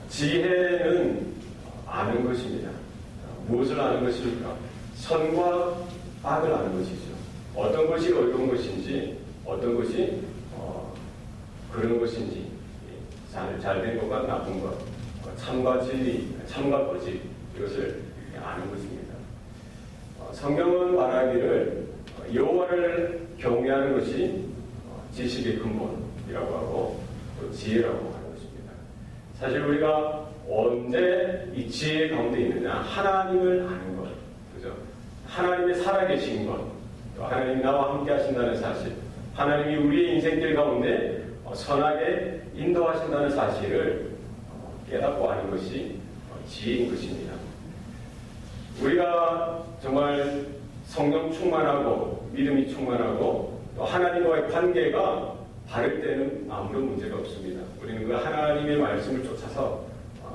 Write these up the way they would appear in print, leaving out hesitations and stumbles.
지혜는 아는 것입니다. 무엇을 아는 것입니까? 선과 악을 아는 것이죠. 어떤 것이 어려운 것인지, 어떤 것이 그런 것인지, 잘된 것과 나쁜 것, 참과 진리, 참과 거짓, 이것을 아는 것입니다. 성경은 말하기를 여호와를 경외하는 것이 지식의 근본이라고 하고 또 지혜라고 하는 것입니다. 사실 우리가 언제 이 지혜 가운데 있느냐? 하나님을 아는 것, 그죠? 하나님의 살아계신 것, 또 하나님이 나와 함께 하신다는 사실, 하나님이 우리의 인생길 가운데 선하게 인도하신다는 사실을 깨닫고 아는 것이 지혜인 것입니다. 우리가 정말 성령 충만하고 믿음이 충만하고 또 하나님과의 관계가 바를 때는 아무런 문제가 없습니다. 우리는 그 하나님의 말씀을 쫓아서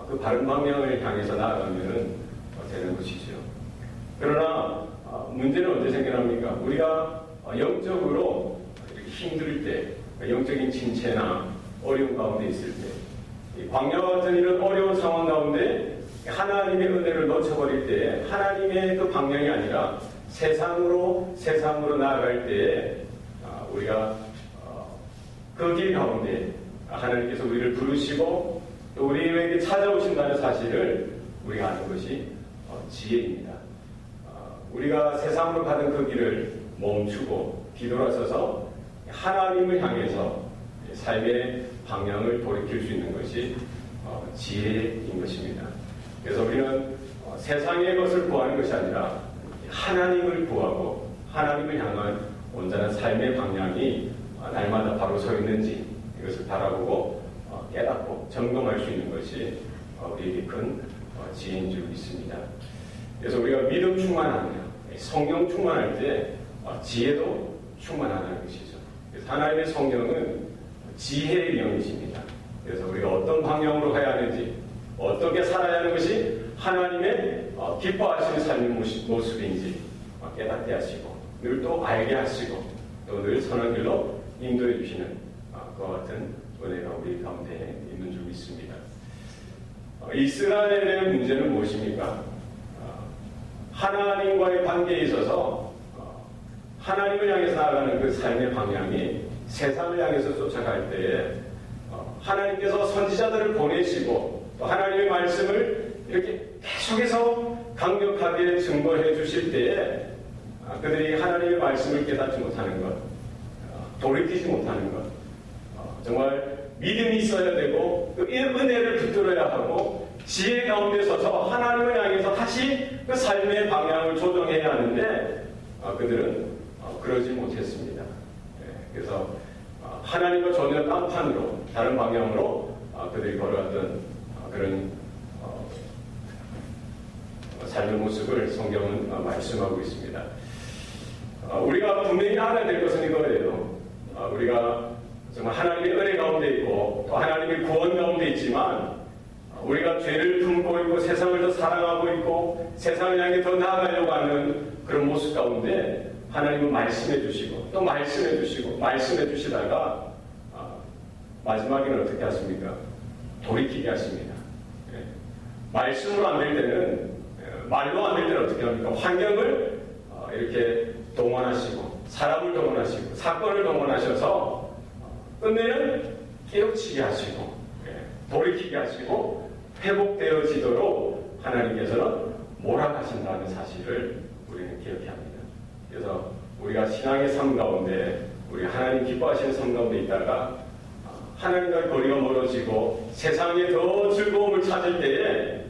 그 바른 방향을 향해서 나아가면 되는 것이죠. 그러나 문제는 언제 생겨납니까? 우리가 영적으로 힘들 때, 영적인 침체나 어려운 가운데 있을 때, 광야와 같은 이런 어려운 상황 가운데 하나님의 은혜를 놓쳐버릴 때 하나님의 그 방향이 아니라 세상으로 나아갈 때에 우리가 그 길 가운데 하나님께서 우리를 부르시고 또 우리에게 찾아오신다는 사실을 우리가 아는 것이 지혜입니다. 우리가 세상으로 가던 그 길을 멈추고 뒤돌아서서 하나님을 향해서 삶의 방향을 돌이킬 수 있는 것이 지혜인 것입니다. 그래서 우리는 세상의 것을 구하는 것이 아니라 하나님을 구하고 하나님을 향한 온전한 삶의 방향이 날마다 바로 서 있는지 이것을 바라보고 깨닫고 점검할 수 있는 것이 우리에게 큰 지혜인 줄 믿습니다. 그래서 우리가 믿음 충만하며 성령 충만할 때 지혜도 충만하다는 것이죠. 그래서 하나님의 성령은 지혜의 영이십니다. 그래서 우리가 어떤 방향으로 가야 하는지 어떻게 살아야 하는 것이 하나님의 기뻐하시는 삶의 모습인지 깨닫게 하시고 늘 또 알게 하시고 또 늘 선한 길로 인도해 주시는 그와 같은 은혜가 우리 가운데 있는 줄 믿습니다. 이스라엘의 문제는 무엇입니까? 하나님과의 관계에 있어서 하나님을 향해서 나아가는 그 삶의 방향이 세상을 향해서 쫓아갈 때에 하나님께서 선지자들을 보내시고 또 하나님의 말씀을 이렇게 계속해서 강력하게 증거해 주실 때에 그들이 하나님의 말씀을 깨닫지 못하는 것, 돌이키지 못하는 것, 정말 믿음이 있어야 되고 그 은혜를 붙들어야 하고 지혜 가운데 서서 하나님을 향해서 다시 그 삶의 방향을 조정해야 하는데 그들은 그러지 못했습니다. 그래서 하나님과 전혀 딴판으로 다른 방향으로 그들이 걸어갔던 그런 삶의 모습을 성경은 말씀하고 있습니다. 우리가 분명히 알아야 될 것은 이거예요. 우리가 정말 하나님의 은혜 가운데 있고 또 하나님의 구원 가운데 있지만 우리가 죄를 품고 있고 세상을 더 사랑하고 있고 세상을 향해 더 나아가려고 하는 그런 모습 가운데 하나님은 말씀해 주시고 또 말씀해 주시고 말씀해 주시다가 마지막에는 어떻게 하십니까? 돌이키게 하십니다. 말씀으로 안 될 때는 말로 안 될 때는 어떻게 합니까? 환경을 이렇게 동원하시고 사람을 동원하시고 사건을 동원하셔서 끝내는 깨우치게 하시고 돌이키게 하시고 회복되어지도록 하나님께서는 몰아가신다는 사실을 우리는 기억해야 합니다. 그래서 우리가 신앙의 삶 가운데 우리 하나님 기뻐하시는 삶 가운데 있다가 하나님과의 거리가 멀어지고 세상에 더 즐거움을 찾을 때에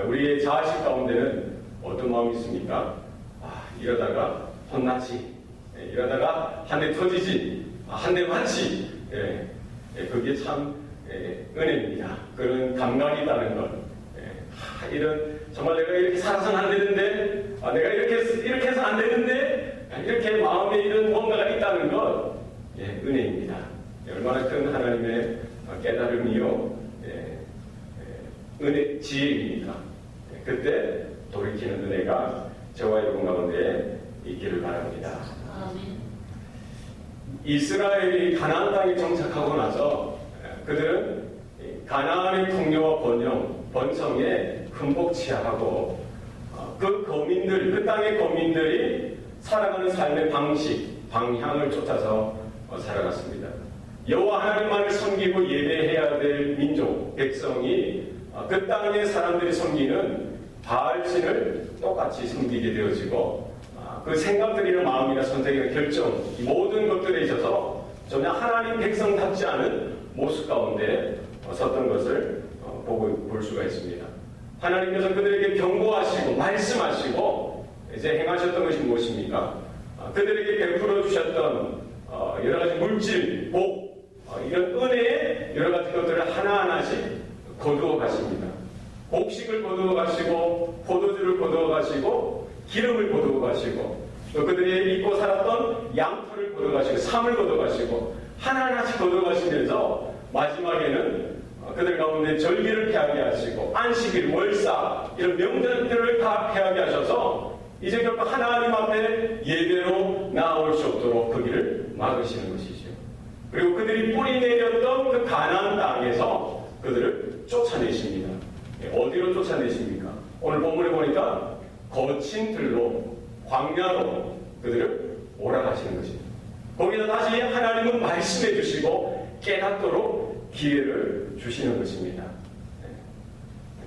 우리의 자아식 가운데는 어떤 마음이 있습니까? 이러다가 혼나지, 이러다가 한 대 터지지, 한 대 맞지. 그게 참 은혜입니다. 그런 감각이 있다는 것. 이런 정말 내가 이렇게 살아서는 안 되는데, 내가 이렇게 해서 안 되는데, 이렇게 마음에 이런 뭔가가 있다는 것, 은혜입니다. 얼마나 큰 하나님의 깨달음이요, 은혜, 지혜입니까? 그때 돌이키는 은혜가 저와 여러분 가운데 있기를 바랍니다. 이스라엘이 가나안 땅에 정착하고 나서 그들은 가나안의 풍요와 번성에 흠뻑 취하고 그 거민들, 그 땅의 거민들이 살아가는 삶의 방식, 방향을 쫓아서 살아갔습니다. 여호와 하나님만을 섬기고 예배해야 될 민족, 백성이 그 땅의 사람들이 섬기는 바알신을 똑같이 섬기게 되어지고 그 생각들이나 마음이나 선택이나 결정, 이 모든 것들에 있어서 전혀 하나님 백성답지 않은 모습 가운데 섰던 것을 볼 수가 있습니다. 하나님께서 그들에게 경고하시고 말씀하시고 이제 행하셨던 것이 무엇입니까? 그들에게 베풀어 주셨던 여러 가지 물질, 복, 이런 은혜의 여러 가지 것들을 하나하나씩 거두어 가십니다. 곡식을 거두어 가시고 포도주를 거두어 가시고 기름을 거두어 가시고 또 그들이 입고 살았던 양털을 거두어 가시고 삶을 거두어 가시고 하나하나씩 거두어 가시면서 마지막에는 그들 가운데 절기를 폐하게 하시고 안식일, 월사 이런 명절들을 다 폐하게 하셔서 이제 결국 하나님 앞에 예배로 나아올 수 없도록 그 길을 막으시는 것이죠. 그리고 그들이 뿌리 내렸던 그 가나안 땅에서 그들을 쫓아내십니다. 어디로 쫓아내십니까? 오늘 본문에 보니까 거친 들로 광야로 그들을 몰아가시는 것입니다. 거기서 다시 하나님은 말씀해 주시고 깨닫도록 기회를 주시는 것입니다.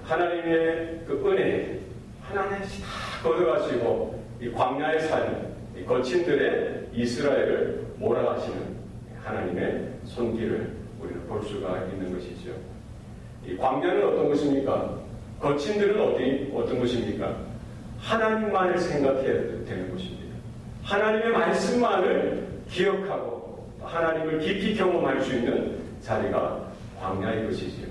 하나님의 그 은혜 하나님씩 다 거둬가시고 이 광야의 삶, 이 거친들의 이스라엘을 몰아가시는 하나님의 손길을 우리는 볼 수가 있는 것이죠. 이 광야는 어떤 것입니까? 거친들은 어떤 것입니까? 하나님만을 생각해야 되는 것입니다. 하나님의 말씀만을 기억하고 하나님을 깊이 경험할 수 있는 자리가 광야의 것이지요.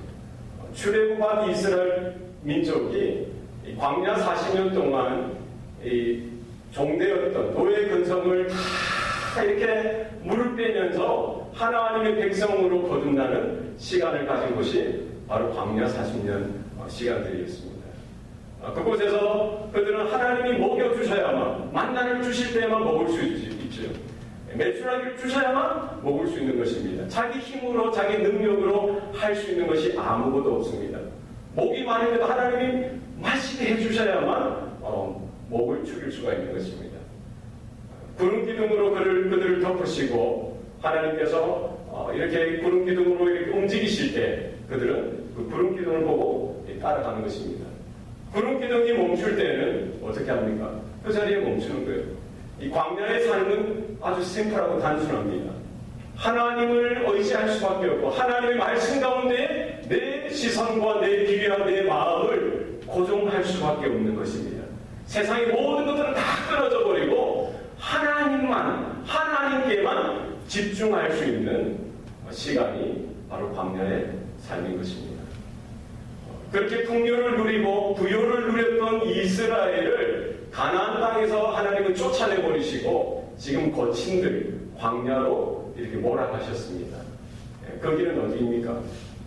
출애굽한 이스라엘 민족이 광야 40년 동안 이 종되었던 노예 근성을 다 이렇게 물을 빼면서 하나님의 백성으로 거듭나는 시간을 가진 것이 바로 광야 40년 시간들이었습니다. 그곳에서 그들은 하나님이 먹여주셔야만, 만나를 주실 때만 먹을 수 있죠. 메추라기를 주셔야만 먹을 수 있는 것입니다. 자기 힘으로, 자기 능력으로 할 수 있는 것이 아무것도 없습니다. 목이 마르면 하나님이 마시게 해주셔야만 목을 죽일 수가 있는 것입니다. 구름 기둥으로 그들을 덮으시고 하나님께서 이렇게 구름 기둥으로 이렇게 움직이실 때 그들은 그 구름 기둥을 보고 따라가는 것입니다. 구름 기둥이 멈출 때는 어떻게 합니까? 그 자리에 멈추는 거예요. 이 광야의 삶은 아주 심플하고 단순합니다. 하나님을 의지할 수밖에 없고 하나님의 말씀 가운데 내 시선과 내 귀와 내 마음을 고정할 수밖에 없는 것입니다. 세상의 모든 것들은 다 끊어져 버리고 하나님께만 집중할 수 있는 시간이 바로 광야의 삶인 것입니다. 그렇게 풍요를 누리고 부요를 누렸던 이스라엘을 가나안 땅에서 하나님은 쫓아내버리시고 지금 거친들 광야로 이렇게 몰아가셨습니다. 그 길은 어디입니까?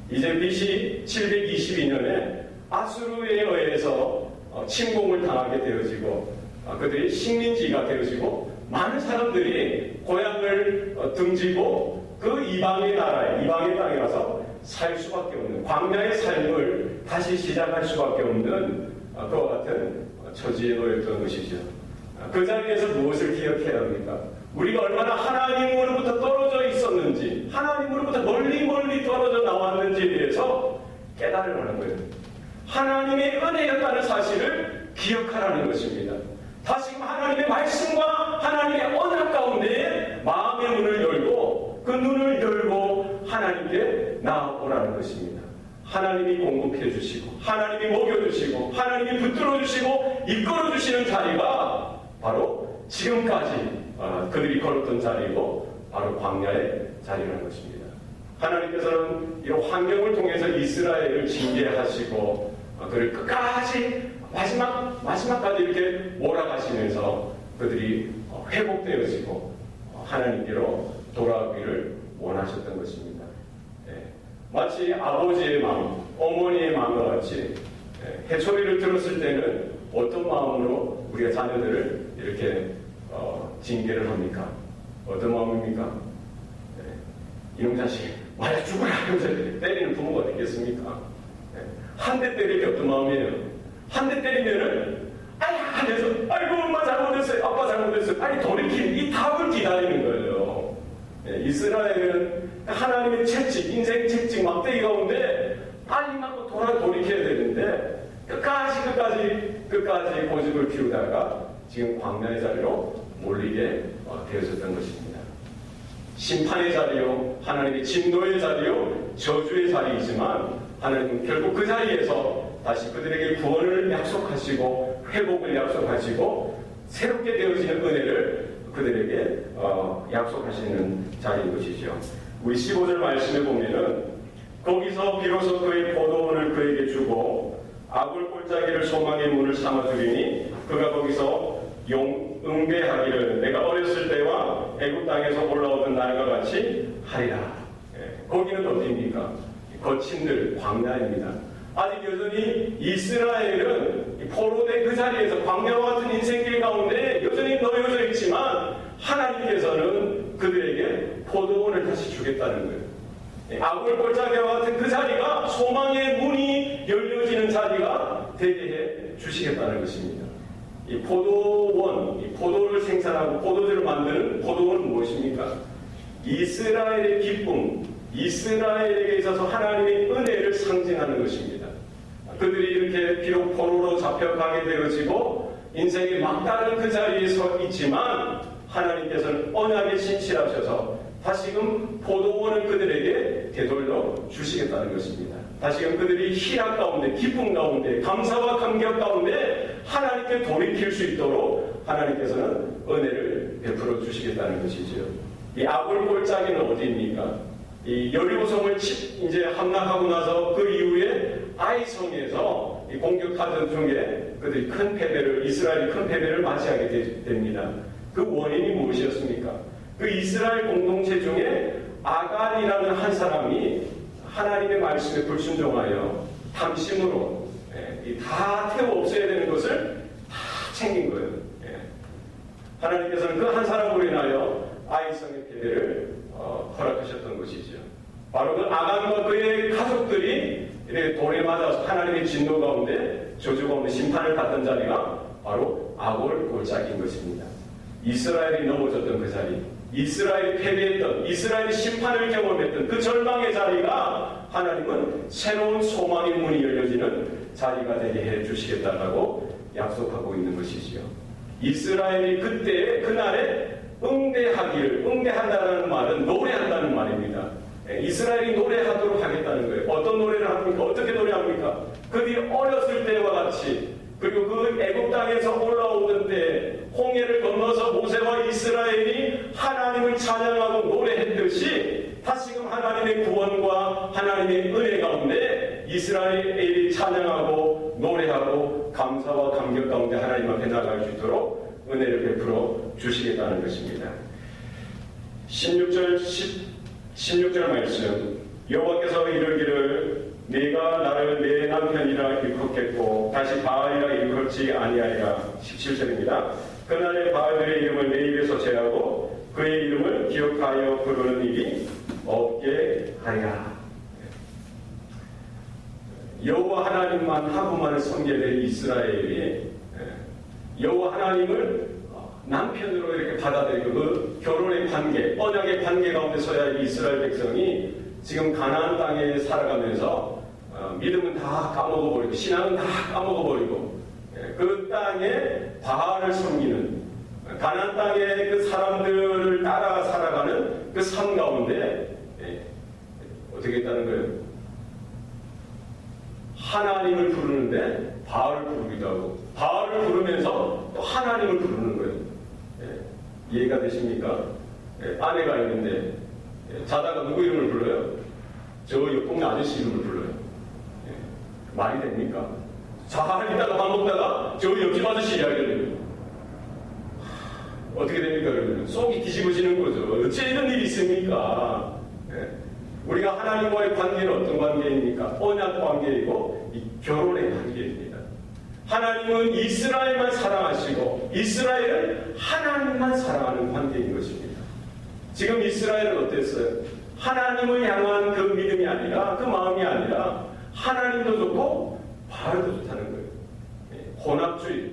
이제 BC 722년에 아수르에 의해서 침공을 당하게 되어지고 그들이 식민지가 되어지고 많은 사람들이 고향을 등지고 그 이방의 나라에 이방의 땅에 가서 살 수밖에 없는 광야의 삶을 다시 시작할 수밖에 없는 그와 같은 처지에 놓였던 것이죠. 그 자리에서 무엇을 기억해야 합니까? 우리가 얼마나 하나님으로부터 떨어져 있었는지 하나님으로부터 멀리 떨어져 나왔는지에 대해서 깨달으라는 하는 거예요. 하나님의 은혜였다는 사실을 기억하라는 것입니다. 다시금 하나님의 말씀과 하나님의 언약 가운데 마음의 문을 열고 그 눈을 열고 하나님께 나아오라는 것입니다. 하나님이 공급해 주시고 하나님이 먹여주시고 하나님이 붙들어 주시고 이끌어 주시는 자리가 바로 지금까지 그들이 걸었던 자리고 바로 광야의 자리라는 것입니다. 하나님께서는 이런 환경을 통해서 이스라엘을 징계하시고 그를 끝까지 마지막까지 이렇게 몰아가시면서 그들이 회복되어지고 하나님께로 돌아오기를 원하셨던 것입니다. 마치 아버지의 마음, 어머니의 마음과 같이 해초리를 들었을 때는 어떤 마음으로 우리가 자녀들을 이렇게 징계를 합니까? 어떤 마음입니까? 이놈 자식 만약 죽으라 하면서 때리는 부모가 어떻겠습니까? 한 대 때릴 게 어떤 마음이에요? 한 대 때리면은 아야 하면서 아이고 엄마 잘못했어요, 아빠 잘못했어요, 아니 돌이키는 이 답을 기다리는 거예요. 이스라엘은 하나님의 채찍, 인생 채찍 막대기 가운데 빨리 맞고 돌이켜야 되는데 끝까지 고집을 피우다가 지금 광야의 자리로 몰리게 되어졌던 것입니다. 심판의 자리요, 하나님의 진노의 자리요, 저주의 자리이지만 하나님은 결국 그 자리에서 다시 그들에게 구원을 약속하시고 회복을 약속하시고 새롭게 되어지는 은혜를 그들에게 약속하시는 자리인 것이죠. 우리 15절 말씀에 보면은 거기서 비로소 그의 포도원을 그에게 주고 아굴 골짜기를 소망의 문을 삼아주리니 그가 거기서 응배하기를 내가 어렸을 때와 애굽 땅에서 올라오던 날과 같이 하리라. 거기는 어디입니까? 거친들 광야입니다. 아직 여전히 이스라엘은 포로된 그 자리에서 광야와 같은 인생길 가운데 여전히 놓여져 있지만 하나님께서는 그들에게 포도원을 다시 주겠다는 거예요. 아굴 골짜기와 같은 그 자리가 소망의 문이 열려지는 자리가 되게 해 주시겠다는 것입니다. 이 포도원, 이 포도를 생산하고 포도주를 만드는 포도원은 무엇입니까? 이스라엘의 기쁨, 이스라엘에게 있어서 하나님의 은혜를 상징하는 것입니다. 그들이 이렇게 비록 포로로 잡혀가게 되어지고 인생의 막다른 그 자리에 서 있지만 하나님께서는 언약에 신실하셔서 다시금 포도원을 그들에게 되돌려 주시겠다는 것입니다. 다시금 그들이 희락 가운데, 기쁨 가운데, 감사와 감격 가운데 하나님께 돌이킬 수 있도록 하나님께서는 은혜를 베풀어 주시겠다는 것이죠. 이 아굴 골짜기는 어디입니까? 이 여리고성을 이제 함락하고 나서 그 이후에 아이성에서 이 공격하던 중에 그들이 큰 패배를, 이스라엘이 큰 패배를 맞이하게 됩니다. 그 원인이 무엇이었습니까? 그 이스라엘 공동체 중에 아간이라는 한 사람이 하나님의 말씀에 불순종하여 탐심으로 다 태워 없애야 되는 것을 다 챙긴 거예요. 하나님께서는 그 한 사람으로 인하여 아이성의 패배를 허락하셨던 것이죠. 바로 그 아간과 그의 가족들이 이렇게 돌에 맞아서 하나님의 진노 가운데 저주 가운데 심판을 받던 자리가 바로 아골 골짜기인 것입니다. 이스라엘이 넘어졌던 그 자리, 이스라엘이 패배했던, 이스라엘이 심판을 경험했던 그 절망의 자리가 하나님은 새로운 소망의 문이 열려지는 자리가 되게 해주시겠다라고 약속하고 있는 것이지요. 이스라엘이 그때 그날에 응대한다는 말은 노래한다는 말입니다. 이스라엘이 노래하도록 하겠다는 거예요. 어떤 노래를 합니까? 어떻게 노래합니까? 그들이 어렸을 때와 같이, 그리고 그 애굽 땅에서 올라오던 때 홍해를 건너서 모세와 이스라엘이 하나님을 찬양하고 노래했듯이 다시금 하나님의 구원과 하나님의 은혜 가운데 이스라엘이 찬양하고 노래하고 감사와 감격 가운데 하나님 앞에 나갈 수 있도록 은혜를 베풀어 주시겠다는 것입니다. 16절 말씀, 여호와께서 이르기를 네가 나를 내 남편이라 일컫겠고 다시 바알이라 일컫지 아니하리라. 17절입니다. 그날의 바알들의 이름을 내 입에서 제하고 그의 이름을 기억하여 부르는 일이 없게 하리라. 여호와 하나님만 하고만 섬겨야 될 이스라엘이 여호와 하나님을 남편으로 이렇게 받아들이고 그 결혼의 관계, 언약의 관계 가운데 서야 이스라엘 백성이 지금 가나안 땅에 살아가면서 믿음은 다 까먹어버리고 신앙은 다 까먹어버리고 그 땅에 바알을 섬기는, 가나안 땅의 그 사람들을 따라 살아가는 그 삶 가운데 어떻게 했다는 거예요? 하나님을 부르는데 바알을 부르기도 하고 바알을 부르면서 또 하나님을 부르는 거예요. 이해가 되십니까? 아내가 있는데 자다가 누구 이름을 불러요? 저 옆 동네 아저씨 이름을 불러요. 말이 됩니까? 잘 있다가 밥 먹다가 저 옆집 아저씨 이야기를 해요. 어떻게 됩니까? 그러면 속이 뒤집어지는 거죠. 어째 이런 일이 있습니까? 우리가 하나님과의 관계는 어떤 관계입니까? 언약 관계이고 이 결혼의 관계입니다. 하나님은 이스라엘만 사랑하시고 이스라엘은 하나님만 사랑하는 관계인 것입니다. 지금 이스라엘은 어땠어요? 하나님을 향한 그 믿음이 아니라, 그 마음이 아니라 하나님도 좋고 바알도 좋다는 거예요. 혼합주의.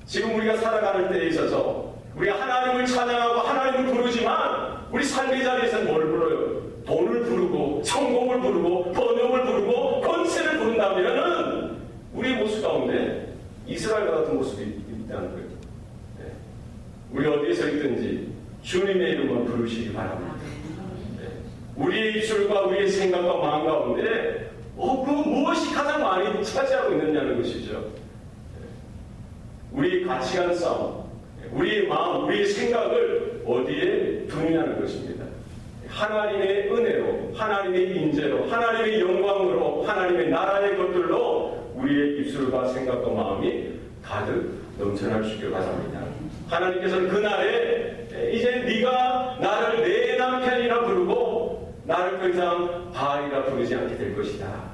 지금 우리가 살아가는 때에 있어서 우리가 하나님을 찬양하고 하나님을 부르지만 우리 삶의 자리에서는 뭘 불러요? 돈을 부르고 성공을 부르고 번영을 부르고 권세를 부른다면은 우리 모습 가운데 이스라엘과 같은 모습이 있다는 거예요. 우리 어디에 서 있든지 주님의 이름만 부르시기 바랍니다. 우리의 입술과 우리의 생각과 마음 가운데 그 무엇이 가장 많이 차지하고 있느냐는 것이죠. 우리의 가치관 싸움, 우리의 마음, 우리의 생각을 어디에 두느냐는 것입니다. 하나님의 은혜로, 하나님의 인재로, 하나님의 영광으로, 하나님의 나라의 것들로 우리의 입술과 생각과 마음이 가득 넘쳐날 수 있기를 바랍니다. 하나님께서는 그날에 이제 네가 나를 내 남편이라 부르고 나를 더 이상 바알이라 부르지 않게 될 것이다.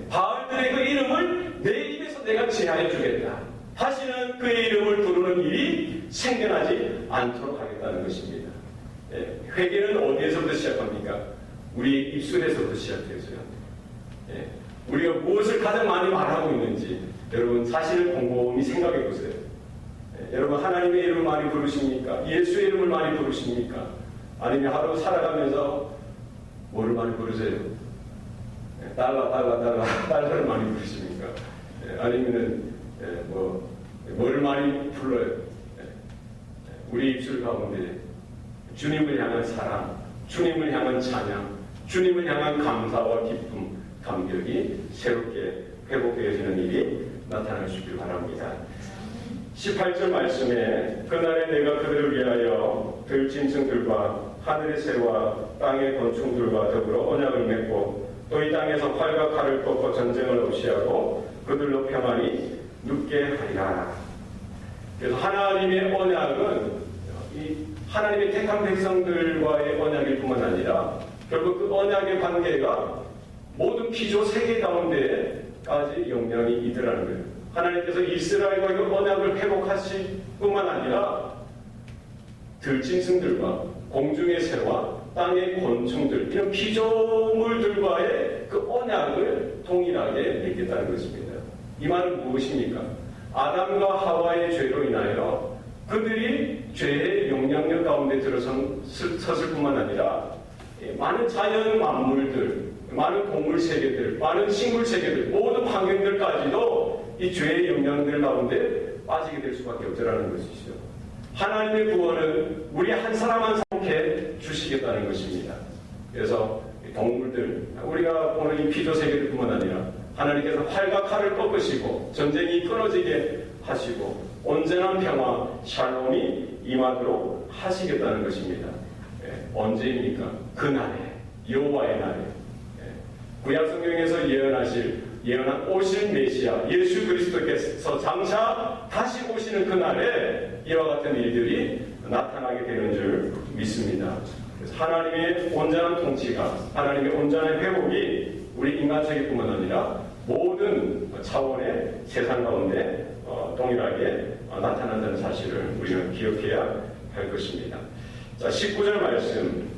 바알들의 그 이름을 내 입에서 내가 제하여 주겠다. 다시는 그의 이름을 부르는 일이 생겨나지 않도록 하겠다는 것입니다. 회개는 어디에서부터 시작합니까? 우리 입술에서부터 시작되어져요. 우리가 무엇을 가장 많이 말하고 있는지 여러분 자신을 곰곰이 생각해 보세요. 여러분 하나님의 이름을 많이 부르십니까? 예수의 이름을 많이 부르십니까? 아니면 하루 살아가면서 뭐를 많이 부르세요? 달러를 많이 부르십니까? 아니면은 뭐를 많이 불러요? 우리 입술 가운데 주님을 향한 사랑, 주님을 향한 찬양, 주님을 향한 감사와 기쁨, 감격이 새롭게 회복되어지는 일이 나타날 수 있길 바랍니다. 18절 말씀에 그날에 내가 그들을 위하여 들짐승들과 하늘의 새와 땅의 곤충들과 더불어 언약을 맺고 또 이 땅에서 활과 칼을 꺾고 전쟁을 없이하고 그들로 평안히 눕게 하리라. 그래서 하나님의 언약은 이 하나님의 택한 백성들과의 언약일 뿐만 아니라 결국 그 언약의 관계가 모든 피조 세계 가운데까지 영향이 있더라는 거예요. 하나님께서 이스라엘과 그 언약을 회복하실 뿐만 아니라 들짐승들과 공중의 새와 땅의 곤충들 이런 피조물들과의 그 언약을 동일하게 맺겠다는 것입니다. 이 말은 무엇입니까? 아담과 하와의 죄로 인하여 그들이 죄의 영향력 가운데 들어섰을 뿐만 아니라 많은 자연 만물들, 많은 동물 세계들, 많은 식물 세계들, 모든 환경들까지도 이 죄의 영향들 가운데 빠지게 될 수밖에 없더라는 것이죠. 하나님의 구원은 우리 한 사람 한 사람께 주시겠다는 것입니다. 그래서 동물들, 우리가 보는 이 피조 세계들뿐만 아니라 하나님께서 활과 칼을 꺾으시고 전쟁이 끊어지게 하시고 온전한 평화, 샬롬이 임하도록 하시겠다는 것입니다. 언제입니까? 그날에, 여호와의 날에. 구약 성경에서 예언한 오실 메시아 예수 그리스도께서 장차 다시 오시는 그날에 이와 같은 일들이 나타나게 되는 줄 믿습니다. 그래서 하나님의 온전한 통치가, 하나님의 온전한 회복이 우리 인간 세계뿐만 아니라 모든 차원의 세상 가운데 동일하게 나타난다는 사실을 우리는 기억해야 할 것입니다. 자, 19절 말씀.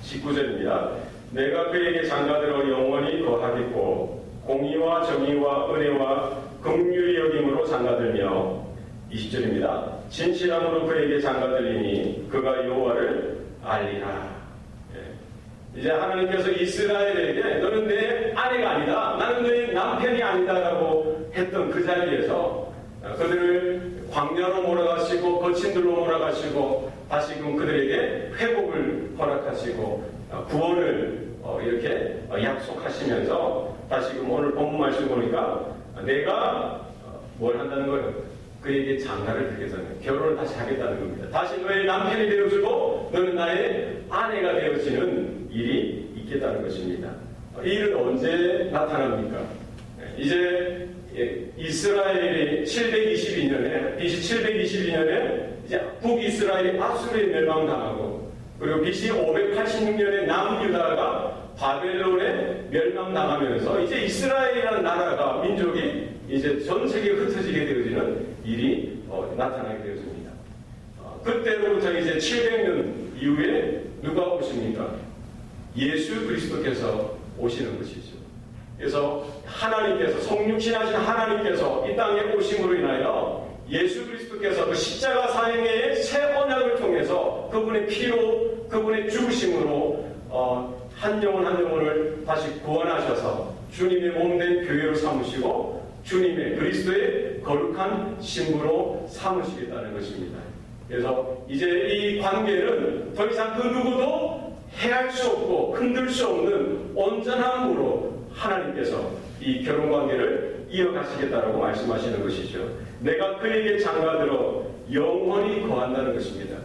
19절입니다. 내가 그에게 장가들어 영원히 거하겠고 공의와 정의와 은혜와 긍휼히 여김으로 장가들며 20절입니다. 진실함으로 그에게 장가들리니 그가 여호와를 알리라. 이제 하나님께서 이스라엘에게 너는 내 아내가 아니다, 나는 너의 남편이 아니다라고 했던 그 자리에서 그들을 광야로 몰아가시고 거친들로 몰아가시고 다시금 그들에게 회복을 허락하시고 구원을 이렇게 약속하시면서 다시금 오늘 본문 말씀 보니까 내가 뭘 한다는 거예요? 그에게 장가를 드리겠다는, 결혼을 다시 하겠다는 겁니다. 다시 너의 남편이 되어주고 너는 나의 아내가 되어지는 일이 있겠다는 것입니다. 이 일은 언제 나타납니까? 이제 이스라엘이 722년에 BC 722년에 이제 북이스라엘이 아수르에 멸망당하고 그리고 BC 586년에 남유다가 바벨론에 멸망당하면서 이제 이스라엘이라는 나라가 민족이 이제 전 세계에 흩어지게 되어지는 일이 나타나게 되었습니다. 그때로부터 이제 700년 이후에 누가 오십니까? 예수 그리스도께서 오시는 것이죠. 그래서 하나님께서, 성육신하신 하나님께서 이 땅에 오심으로 인하여 예수 그리스도께서 그 십자가 사형의 새 언약을 통해서 그분의 피로, 그분의 죽으심으로 한 영혼 한 영혼을 다시 구원하셔서 주님의 몸된 교회로 삼으시고 주님의 그리스도의 거룩한 신부로 삼으시겠다는 것입니다. 그래서 이제 이 관계는 더 이상 그 누구도 해할 수 없고 흔들 수 없는 온전함으로 하나님께서 이 결혼관계를 이어가시겠다라고 말씀하시는 것이죠. 내가 그에게 장가들어 영원히 거한다는 것입니다.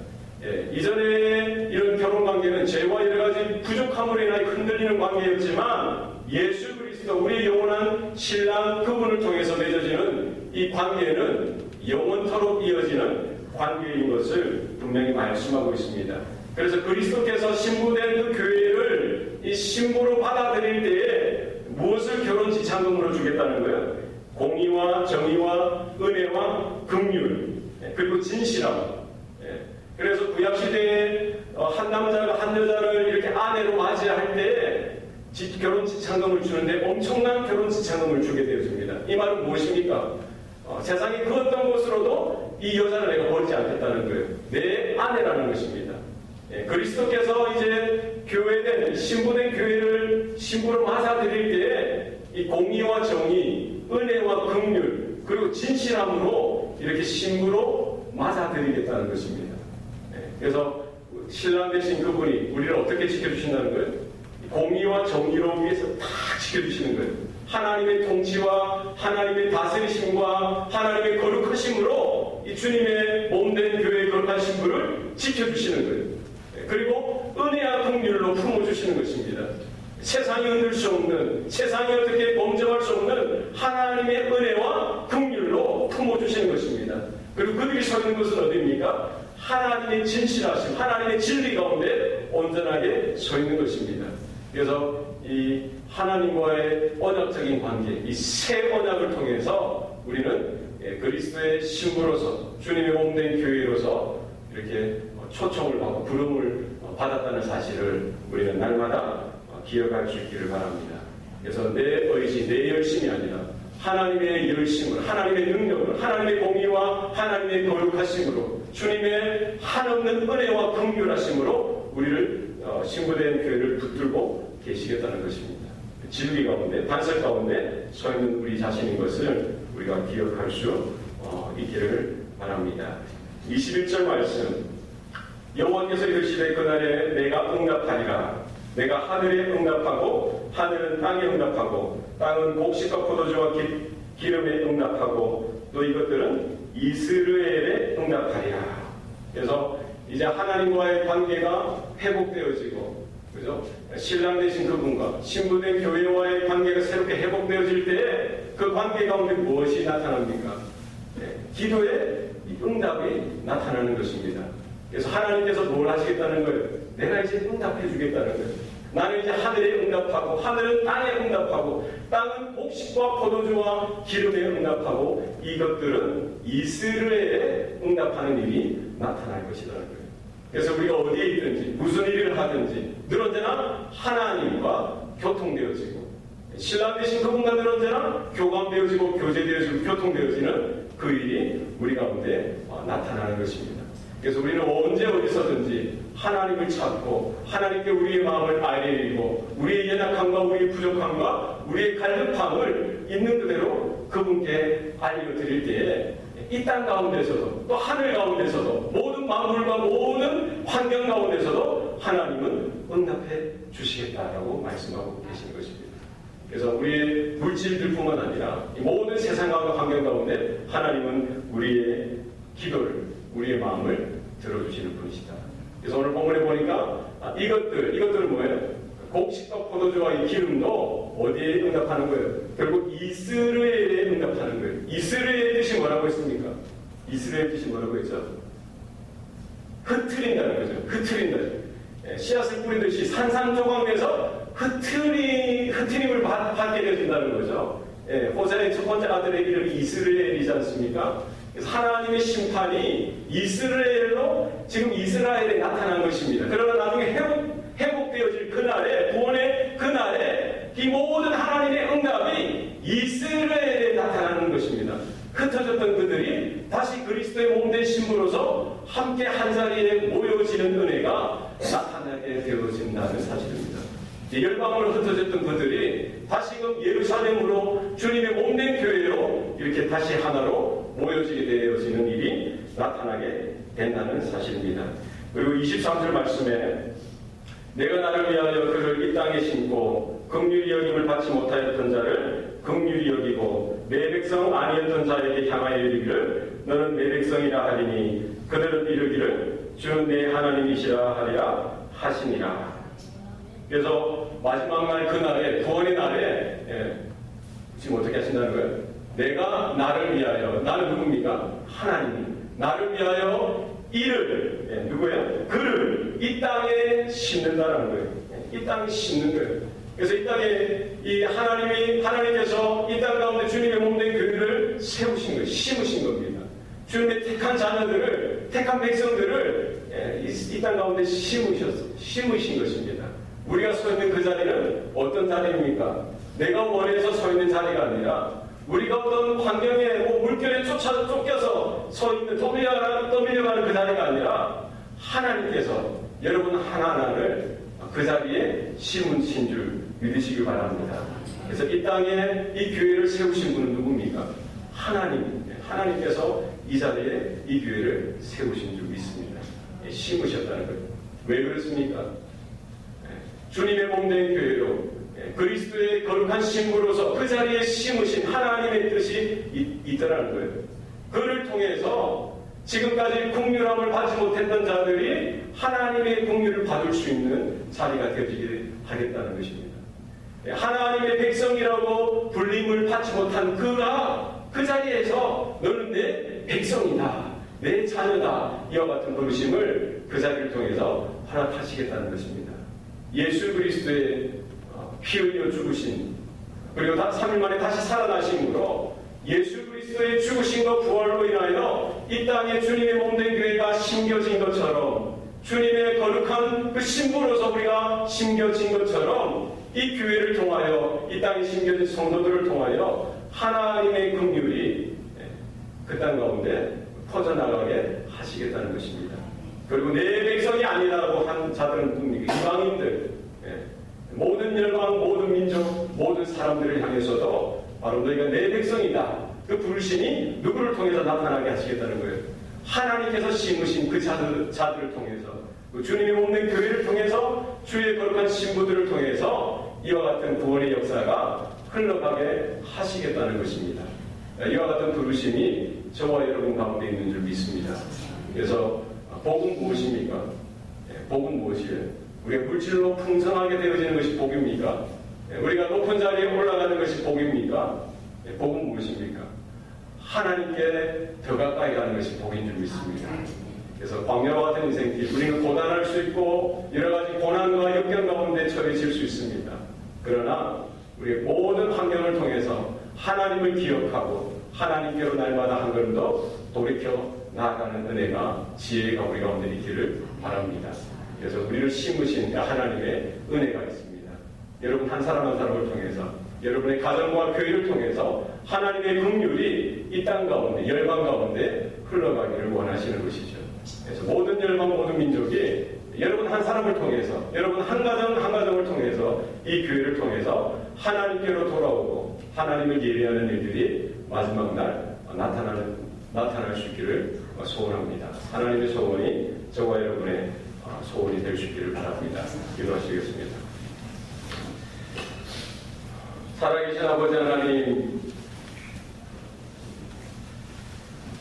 이전에 이런 결혼관계는 죄와 여러가지 부족함으로 인하여 흔들리는 관계였지만 예수 그리스도 우리의 영원한 신랑 그분을 통해서 맺어지는 이 관계는 영원토록 이어지는 관계인 것을 분명히 말씀하고 있습니다. 그래서 그리스도께서 신부된 그 교회를 이 신부로 받아들일 때에 무엇을 결혼 지참금으로 주겠다는 거예요? 공의와 정의와 은혜와 긍휼 그리고 진실함. 그래서 구약시대에 한 남자가 한 여자를 이렇게 아내로 맞이할 때 결혼 지참금을 주는데 엄청난 결혼 지참금을 주게 되었습니다. 이 말은 무엇입니까? 세상에 그 어떤 것으로도 이 여자를 내가 버리지 않겠다는 거예요. 내 아내라는 것입니다. 그리스도께서 이제 교회된, 신부된 교회를 신부로 맞아들일 때에 이 공의와 정의, 은혜와 긍휼, 그리고 진실함으로 이렇게 신부로 맞아들이겠다는 것입니다. 그래서 신랑 되신 그분이 우리를 어떻게 지켜주신다는 거예요? 공의와 정의로 위해서 다 지켜주시는 거예요. 하나님의 통치와 하나님의 다스리심과 하나님의 거룩하심으로 이 주님의 몸된 교회의 거룩한 신부를 지켜주시는 거예요. 그리고 은혜와 긍휼로 품어주시는 것입니다. 세상이 흔들 수 없는, 세상이 어떻게 범접할 수 없는 하나님의 은혜와 긍휼로 품어주시는 것입니다. 그리고 그들이 서 있는 것은 어디입니까? 하나님의 진실하심, 하나님의 진리 가운데 온전하게 서 있는 것입니다. 그래서 이 하나님과의 언약적인 관계, 이 새 언약을 통해서 우리는 그리스도의 신부로서 주님의 몸된 교회로서 이렇게 초청을 받고 부름을 받았다는 사실을 우리는 날마다 기억할 수 있기를 바랍니다. 그래서 내 의지, 내 열심이 아니라 하나님의 열심을, 하나님의 능력을, 하나님의 공의와 하나님의 거룩하심으로 주님의 한없는 은혜와 긍휼하심으로 우리를 신부된 교회를 붙들고 계시겠다는 것입니다. 진리 가운데, 반석 가운데 서 있는 우리 자신인 것을 우리가 기억할 수 있기를 바랍니다. 21절 말씀, 여호와께서 이르시되 그날에 내가 응답하리라. 내가 하늘에 응답하고 하늘은 땅에 응답하고 땅은 곡식과 포도주와 기름에 응답하고 또 이것들은 이스라엘에 응답하리라. 그래서 이제 하나님과의 관계가 회복되어지고, 그죠? 신랑 되신 그분과 신부된 교회와의 관계가 새롭게 회복되어질 때에 그 관계 가운데 무엇이 나타납니까? 기도의 응답이 나타나는 것입니다. 그래서 하나님께서 뭘 하시겠다는 거예요? 내가 이제 응답해 주겠다는 거예요. 나는 이제 하늘에 응답하고 하늘은 땅에 응답하고 땅은 곡식과 포도주와 기름에 응답하고 이것들은 이스라엘에 응답하는 일이 나타날 것이라는 거예요. 그래서 우리가 어디에 있든지 무슨 일을 하든지 늘 언제나 하나님과 교통되어지고 신랑 되신 그분과 늘 언제나 교감되어지고 교제되어지고 교통되어지는 그 일이 우리 가운데 나타나는 것입니다. 그래서 우리는 언제 어디서든지 하나님을 찾고 하나님께 우리의 마음을 아뢰이고 우리의 연약함과 우리의 부족함과 우리의 갈급함을 있는 그대로 그분께 알려드릴 때에 이 땅 가운데서도 또 하늘 가운데서도 모든 만물과 모든 환경 가운데서도 하나님은 응답해 주시겠다라고 말씀하고 계시는 것입니다. 그래서 우리의 물질들뿐만 아니라 이 모든 세상과 환경 가운데 하나님은 우리의 기도를 우리의 마음을 들어주시는 분이시다. 그래서 오늘 본문에 보니까 이것들은 뭐예요? 곡식과 포도주와 이 기름도 어디에 응답하는 거예요? 결국 이스라엘에 응답하는 거예요. 이스라엘의 뜻이 뭐라고 했습니까? 이스라엘 뜻이 뭐라고 했죠? 흩트린다는 거죠. 흩트린다. 씨앗을 뿌리듯이 산산조각내서 흩트림을 받게 되어진다는 거죠. 호세의 첫 번째 아들의 이름이 이스라엘이지 않습니까? 그래서 하나님의 심판이 지금 이스라엘에 나타난 것입니다. 그러나 나중에 회복되어질 그날에, 구원의 그날에 이 모든 하나님의 응답이 이스라엘에 나타나는 것입니다. 흩어졌던 그들이 다시 그리스도의 몸된 신부로서 함께 한자리에 모여지는 은혜가 나타나게 되어진다는 사실입니다. 열방으로 흩어졌던 그들이 다시금 예루살렘으로 주님의 몸된 교회로 이렇게 다시 하나로 모여지게 되어지는 일이 나타나게 된다는 사실입니다. 그리고 23절 말씀에 내가 나를 위하여 그를 이 땅에 심고 긍휼히 여김을 받지 못하였던 자를 긍휼히 여기고 내 백성 아니었던 자에게 향하여 이르기를 너는 내 백성이라 하리니 그들은 이르기를 주는 내 하나님이시라 하리라 하시니라. 그래서 마지막 날 그날에 구원의 날에 지금 어떻게 하신다는 거예요? 내가 나를 위하여, 나는 누굽니까? 하나님이 나를 위하여 이를 누구예요? 그를 이 땅에 심는다라는 거예요. 이 땅에 심는 거예요. 그래서 이 땅에 이 하나님께서 이 땅 가운데 주님의 몸된 교회를 세우신 거예요. 심으신 겁니다. 주님의 택한 자녀들을, 택한 백성들을 이 땅 가운데 심으신 것입니다. 우리가 서 있는 그 자리는 어떤 자리입니까? 내가 원해서 서 있는 자리가 아니라 우리가 어떤 환경에 물결에 쫓겨서 서 있는 떠밀려가는 그 자리가 아니라 하나님께서 여러분 하나하나를 그 자리에 심으신 줄 믿으시기 바랍니다. 그래서 이 땅에 이 교회를 세우신 분은 누굽니까? 하나님께서 이 자리에 이 교회를 세우신 줄 믿습니다. 심으셨다는 거예요. 왜 그렇습니까? 주님의 몸된 교회로 그리스도의 거룩한 신부로서 그 자리에 심으신 하나님의 뜻이 있더라는 거예요. 그를 통해서 지금까지 긍휼함을 받지 못했던 자들이 하나님의 긍휼을 받을 수 있는 자리가 되어지게 하겠다는 것입니다. 하나님의 백성이라고 불림을 받지 못한 그 자리에서 너는 내 백성이다, 내 자녀다, 이와 같은 부르심을 그 자리를 통해서 허락하시겠다는 것입니다. 예수 그리스도의 피 흘려 죽으신, 그리고 3일 만에 다시 살아나심으로 예수 그리스도의 죽으심과 부활로 인하여 이 땅에 주님의 몸된 교회가 심겨진 것처럼, 주님의 거룩한 그 신부로서 우리가 심겨진 것처럼 이 교회를 통하여, 이 땅에 심겨진 성도들을 통하여 하나님의 긍휼이 그 땅 가운데 퍼져나가게 하시겠다는 것입니다. 그리고 내 백성이 아니라고 한 자들은 누굽니까? 이방인들, 모든 열방, 모든 민족, 모든 사람들을 향해서도 바로 너희가 내 백성이다, 그 부르심이 누구를 통해서 나타나게 하시겠다는 거예요. 하나님께서 심으신 그 자들을 통해서, 그 주님의 몸된 교회를 통해서, 주의 거룩한 신부들을 통해서 이와 같은 구원의 역사가 흘러가게 하시겠다는 것입니다. 이와 같은 부르심이 저와 여러분 가운데 있는 줄 믿습니다. 그래서 복은 무엇입니까? 복은 무엇이에요? 우리가 물질로 풍성하게 되어지는 것이 복입니까? 우리가 높은 자리에 올라가는 것이 복입니까? 복은 무엇입니까? 하나님께 더 가까이 가는 것이 복인 줄 믿습니다. 그래서 광야와 같은 인생길, 우리는 고난할 수 있고 여러 가지 고난과 역경 가운데 처해질 수 있습니다. 그러나 우리의 모든 환경을 통해서 하나님을 기억하고 하나님께로 날마다 한 걸음 더 돌이켜 나아가는 은혜가, 지혜가 우리 가운데 있기를 바랍니다. 그래서 우리를 심으신 하나님의 은혜가 있습니다. 여러분 한 사람 한 사람을 통해서, 여러분의 가정과 교회를 통해서 하나님의 긍휼이 이 땅 가운데, 열방 가운데 흘러가기를 원하시는 것이죠. 그래서 모든 열방, 모든 민족이 여러분 한 사람을 통해서, 여러분 한 가정 한 가정을 통해서, 이 교회를 통해서 하나님께로 돌아오고 하나님을 예배하는 일들이 마지막 날 나타날 수 있기를 소원합니다. 하나님의 소원이 저와 여러분의 소원이 될 수 있기를 바랍니다. 기도하시겠습니다. 살아계신 아버지 하나님,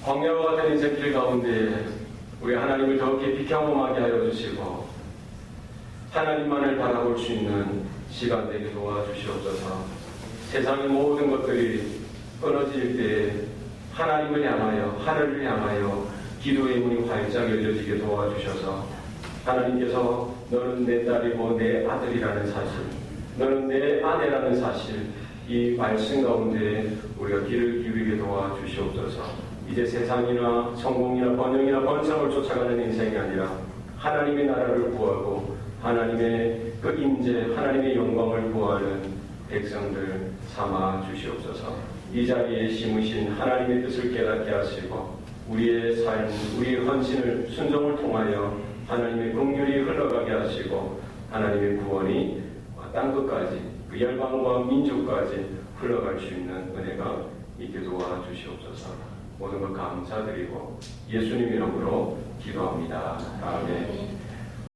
광야와 같은 인생길 가운데 우리 하나님을 더 깊이 경험하게 하여 주시고 하나님만을 바라볼 수 있는 시간 되게 도와주시옵소서. 세상의 모든 것들이 끊어질 때 하나님을 향하여, 하늘을 향하여 기도의 문이 활짝 열려지게 도와주셔서 하나님께서 너는 내 딸이고 내 아들이라는 사실, 너는 내 아내라는 사실, 이 말씀 가운데 우리가 귀를 기울이게 도와주시옵소서. 이제 세상이나 성공이나 번영이나 번창을 쫓아가는 인생이 아니라 하나님의 나라를 구하고 하나님의 그 임재, 하나님의 영광을 구하는 백성들 삼아 주시옵소서. 이 자리에 심으신 하나님의 뜻을 깨닫게 하시고 우리의 삶, 우리의 헌신을 순종을 통하여 하나님의 긍휼이 흘러가게 하시고 하나님의 구원이 땅끝까지 그 열방과 민족까지 흘러갈 수 있는 은혜가 있게 도와주시옵소서. 모든 것 감사드리고 예수님 이름으로 기도합니다. 아멘.